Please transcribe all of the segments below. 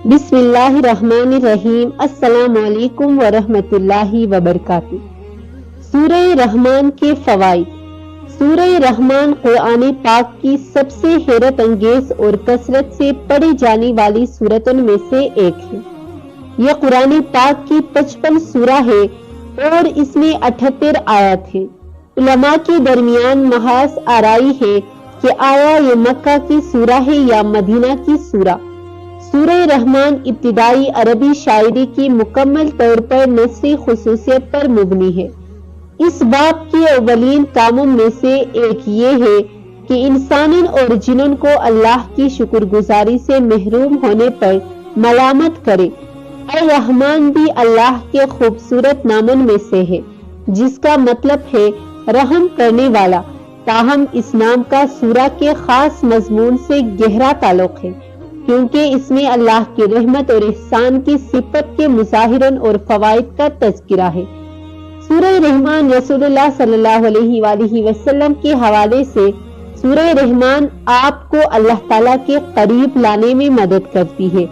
بسم اللہ الرحمن الرحیم۔ السلام علیکم ورحمۃ اللہ وبرکاتہ۔ سورہ رحمان کے فوائد۔ سورہ رحمان قرآن پاک کی سب سے حیرت انگیز اور کثرت سے پڑھی جانے والی سورتوں میں سے ایک ہے۔ یہ قرآن پاک کی 55 سورہ ہے اور اس میں 78 آیات ہیں۔ علماء کے درمیان محاذ آرائی ہے کہ آیا یہ مکہ کی سورہ ہے یا مدینہ کی سورہ۔ سورہ رحمان ابتدائی عربی شاعری کی مکمل طور پر نثری خصوصیت پر مبنی ہے۔ اس باب کے اولین کاموں میں سے ایک یہ ہے کہ انسانوں اور جنوں کو اللہ کی شکر گزاری سے محروم ہونے پر ملامت کرے۔ الرحمن بھی اللہ کے خوبصورت ناموں میں سے ہے جس کا مطلب ہے رحم کرنے والا، تاہم اس نام کا سورہ کے خاص مضمون سے گہرا تعلق ہے کیونکہ اس میں اللہ کی رحمت اور احسان کی صفت کے مظاہروں اور فوائد کا تذکرہ ہے۔ سورہ رحمان رسول اللہ صلی اللہ علیہ وآلہ وسلم کے حوالے سے سورہ رحمان آپ کو اللہ تعالیٰ کے قریب لانے میں مدد کرتی ہے۔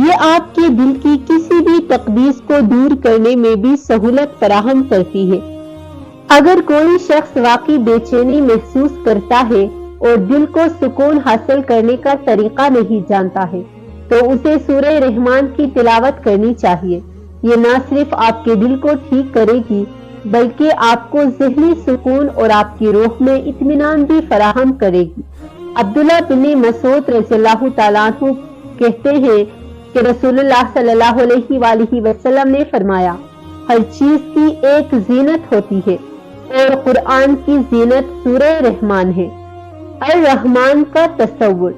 یہ آپ کے دل کی کسی بھی تقدیس کو دور کرنے میں بھی سہولت فراہم کرتی ہے۔ اگر کوئی شخص واقعی بے چینی محسوس کرتا ہے اور دل کو سکون حاصل کرنے کا طریقہ نہیں جانتا ہے تو اسے سورہ رحمان کی تلاوت کرنی چاہیے۔ یہ نہ صرف آپ کے دل کو ٹھیک کرے گی بلکہ آپ کو ذہنی سکون اور آپ کی روح میں اطمینان بھی فراہم کرے گی۔ عبداللہ بن مسعود رضی اللہ تعالیٰ عنہ کہتے ہیں کہ رسول اللہ صلی اللہ علیہ وآلہ وسلم نے فرمایا، ہر چیز کی ایک زینت ہوتی ہے اور قرآن کی زینت سورہ رحمان ہے۔ الرحمن کا تصور۔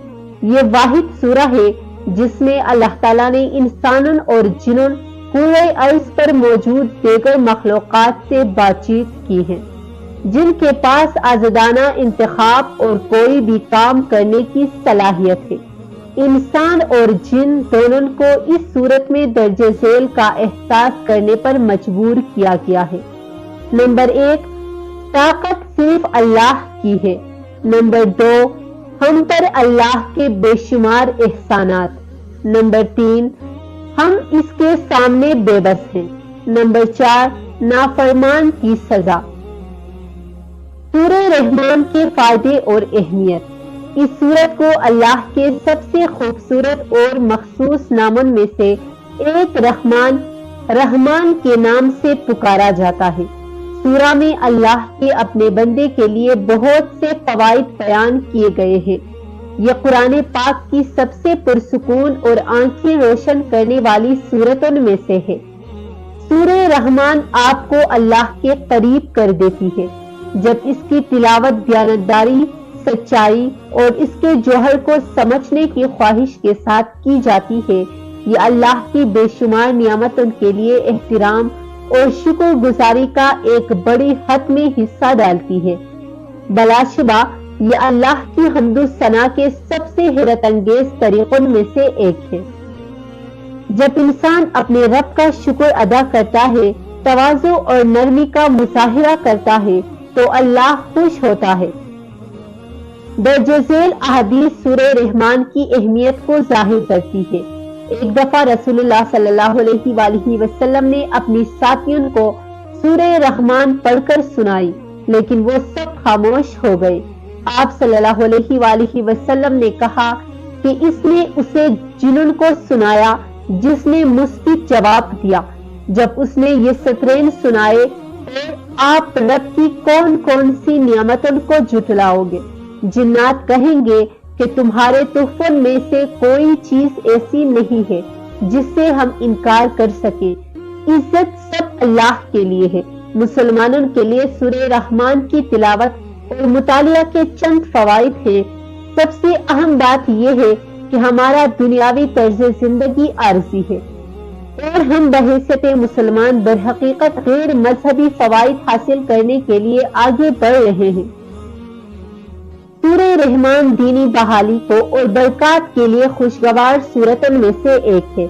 یہ واحد سورہ ہے جس میں اللہ تعالیٰ نے انسانوں اور جنوں پورے عرض پر موجود دیگر مخلوقات سے بات چیت کی ہے جن کے پاس آزادانہ انتخاب اور کوئی بھی کام کرنے کی صلاحیت ہے۔ انسان اور جن دونوں کو اس صورت میں درج ذیل کا احساس کرنے پر مجبور کیا گیا ہے۔ نمبر 1، طاقت صرف اللہ کی ہے۔ نمبر 2، ہم پر اللہ کے بے شمار احسانات۔ نمبر 3، ہم اس کے سامنے بے بس ہیں۔ نمبر 4، نافرمان کی سزا۔ سورہ رحمان کے فائدے اور اہمیت۔ اس سورت کو اللہ کے سب سے خوبصورت اور مخصوص ناموں میں سے ایک رحمان کے نام سے پکارا جاتا ہے۔ سورہ میں اللہ کے اپنے بندے کے لیے بہت سے فوائد بیان کیے گئے ہیں۔ یہ قرآن پاک کی سب سے پرسکون اور آنکھیں روشن کرنے والی سورتوں میں سے ہے۔ سورہ رحمان آپ کو اللہ کے قریب کر دیتی ہے۔ جب اس کی تلاوت دیانتداری، سچائی اور اس کے جوہر کو سمجھنے کی خواہش کے ساتھ کی جاتی ہے، یہ اللہ کی بے شمار نعمتوں کے لیے احترام اور شکر گزاری کا ایک بڑی حد میں حصہ ڈالتی ہے۔ بلا شبہ یہ اللہ کی حمد و ثنا کے سب سے حیرت انگیز طریقوں میں سے ایک ہے۔ جب انسان اپنے رب کا شکر ادا کرتا ہے، تواضع اور نرمی کا مظاہرہ کرتا ہے تو اللہ خوش ہوتا ہے۔ درج ذیل احادیث سورہ رحمان کی اہمیت کو ظاہر کرتی ہے۔ ایک دفعہ رسول اللہ صلی اللہ علیہ وآلہ وسلم نے اپنی ساتھیوں کو سورہ رحمان پڑھ کر سنائی لیکن وہ سب خاموش ہو گئے۔ آپ صلی اللہ علیہ وآلہ وسلم نے کہا کہ اس نے اسے جنوں کو سنایا جس نے مثبت جواب دیا۔ جب اس نے یہ سطرین سنائے تو آپ رب کی کون کون سی نعمتوں کو جھٹلاؤ گے؟ جنات کہیں گے کہ تمہارے تحفوں میں سے کوئی چیز ایسی نہیں ہے جس سے ہم انکار کر سکیں۔ عزت سب اللہ کے لیے ہے۔ مسلمانوں کے لیے سورہ رحمان کی تلاوت اور مطالعہ کے چند فوائد ہیں۔ سب سے اہم بات یہ ہے کہ ہمارا دنیاوی طرز زندگی عارضی ہے اور ہم بحیثیت مسلمان برحقیقت غیر مذہبی فوائد حاصل کرنے کے لیے آگے بڑھ رہے ہیں۔ سورہ رحمان دینی بحالی کو اور برکات کے لیے خوشگوار سورتوں میں سے ایک ہے۔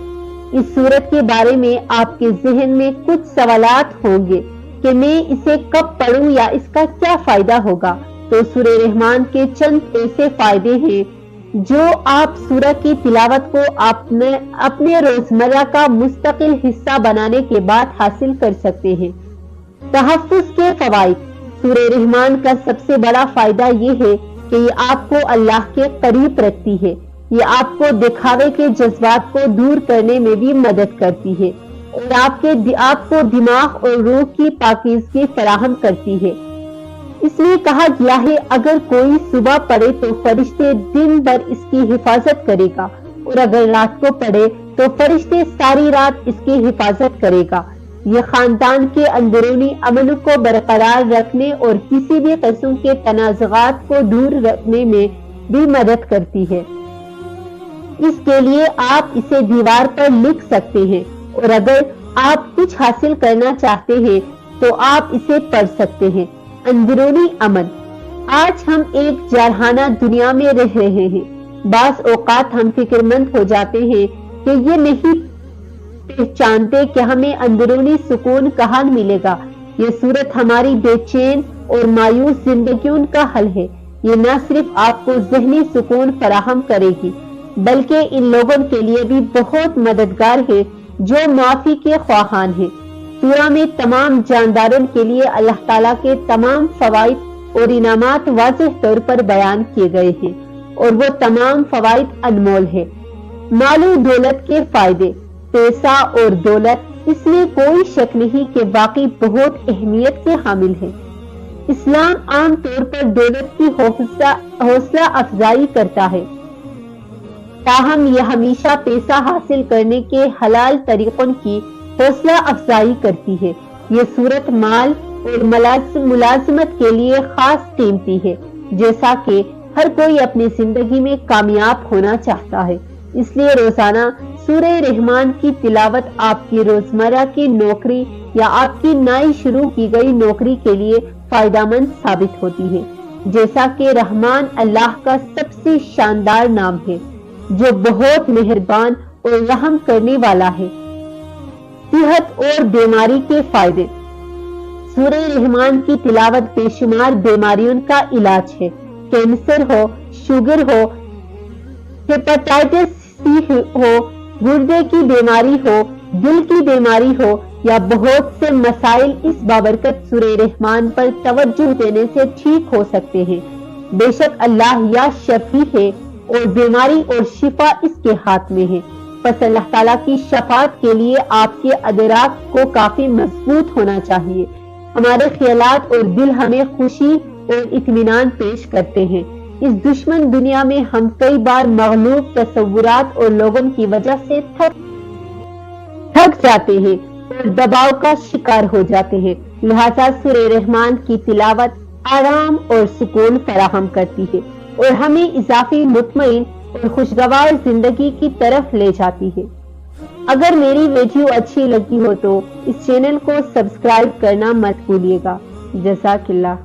اس سورت کے بارے میں آپ کے ذہن میں کچھ سوالات ہوں گے کہ میں اسے کب پڑھوں یا اس کا کیا فائدہ ہوگا، تو سورہ رحمان کے چند ایسے فائدے ہیں جو آپ سورہ کی تلاوت کو اپنے روزمرہ کا مستقل حصہ بنانے کے بعد حاصل کر سکتے ہیں۔ تحفظ کے فوائد۔ سورہ رحمان کا سب سے بڑا فائدہ یہ ہے کہ یہ آپ کو اللہ کے قریب رکھتی ہے۔ یہ آپ کو دکھاوے کے جذبات کو دور کرنے میں بھی مدد کرتی ہے اور آپ کو دماغ اور روح کی پاکیزگی فراہم کرتی ہے۔ اس لیے کہا گیا ہے اگر کوئی صبح پڑھے تو فرشتے دن بھر اس کی حفاظت کرے گا اور اگر رات کو پڑھے تو فرشتے ساری رات اس کی حفاظت کرے گا۔ یہ خاندان کے اندرونی امن کو برقرار رکھنے اور کسی بھی قسم کے تنازعات کو دور رکھنے میں بھی مدد کرتی ہے۔ اس کے لیے آپ اسے دیوار پر لکھ سکتے ہیں اور اگر آپ کچھ حاصل کرنا چاہتے ہیں تو آپ اسے پڑھ سکتے ہیں۔ اندرونی امن۔ آج ہم ایک جارحانہ دنیا میں رہ رہے ہیں۔ بعض اوقات ہم فکر مند ہو جاتے ہیں کہ یہ نہیں پہچانتے کہ ہمیں اندرونی سکون کہاں ملے گا۔ یہ صورت ہماری بے چین اور مایوس زندگیوں کا حل ہے۔ یہ نہ صرف آپ کو ذہنی سکون فراہم کرے گی بلکہ ان لوگوں کے لیے بھی بہت مددگار ہے جو معافی کے خواہان ہیں۔ سورہ میں تمام جانداروں کے لیے اللہ تعالیٰ کے تمام فوائد اور انعامات واضح طور پر بیان کیے گئے ہیں اور وہ تمام فوائد انمول ہیں۔ مال و دولت کے فائدے۔ پیسہ اور دولت، اس میں کوئی شک نہیں کہ واقعی بہت اہمیت کے حامل ہے۔ اسلام عام طور پر دولت کی حوصلہ افزائی کرتا ہے، تاہم یہ ہمیشہ پیسہ حاصل کرنے کے حلال طریقوں کی حوصلہ افزائی کرتی ہے۔ یہ صورت مال اور ملازمت کے لیے خاص قیمتی ہے، جیسا کہ ہر کوئی اپنی زندگی میں کامیاب ہونا چاہتا ہے۔ اس لیے روزانہ سورہ رحمان کی تلاوت آپ کی روزمرہ کی نوکری یا آپ کی نئی شروع کی گئی نوکری کے لیے فائدہ مند ثابت ہوتی ہے۔ جیسا کہ رحمان اللہ کا سب سے شاندار نام ہے جو بہت مہربان اور رحم کرنے والا ہے۔ صحت اور بیماری کے فائدے۔ سورہ رحمان کی تلاوت بے شمار بیماریوں کا علاج ہے۔ کینسر ہو، شوگر ہو، ہیپاٹائٹس سی ہو، گردے کی بیماری ہو، دل کی بیماری ہو یا بہت سے مسائل اس بابرکت سورہ رحمان پر توجہ دینے سے ٹھیک ہو سکتے ہیں۔ بے شک اللہ یا شفیع ہے اور بیماری اور شفا اس کے ہاتھ میں ہے۔ پس اللہ تعالیٰ کی شفاعت کے لیے آپ کے ادراک کو کافی مضبوط ہونا چاہیے۔ ہمارے خیالات اور دل ہمیں خوشی اور اطمینان پیش کرتے ہیں۔ اس دشمن دنیا میں ہم کئی بار مغلوب تصورات اور لوگوں کی وجہ سے تھک جاتے ہیں اور دباؤ کا شکار ہو جاتے ہیں۔ لہذا سورہ رحمان کی تلاوت آرام اور سکون فراہم کرتی ہے اور ہمیں اضافی مطمئن اور خوشگوار زندگی کی طرف لے جاتی ہے۔ اگر میری ویڈیو اچھی لگی ہو تو اس چینل کو سبسکرائب کرنا مت بھولیے گا۔ جزاک اللہ۔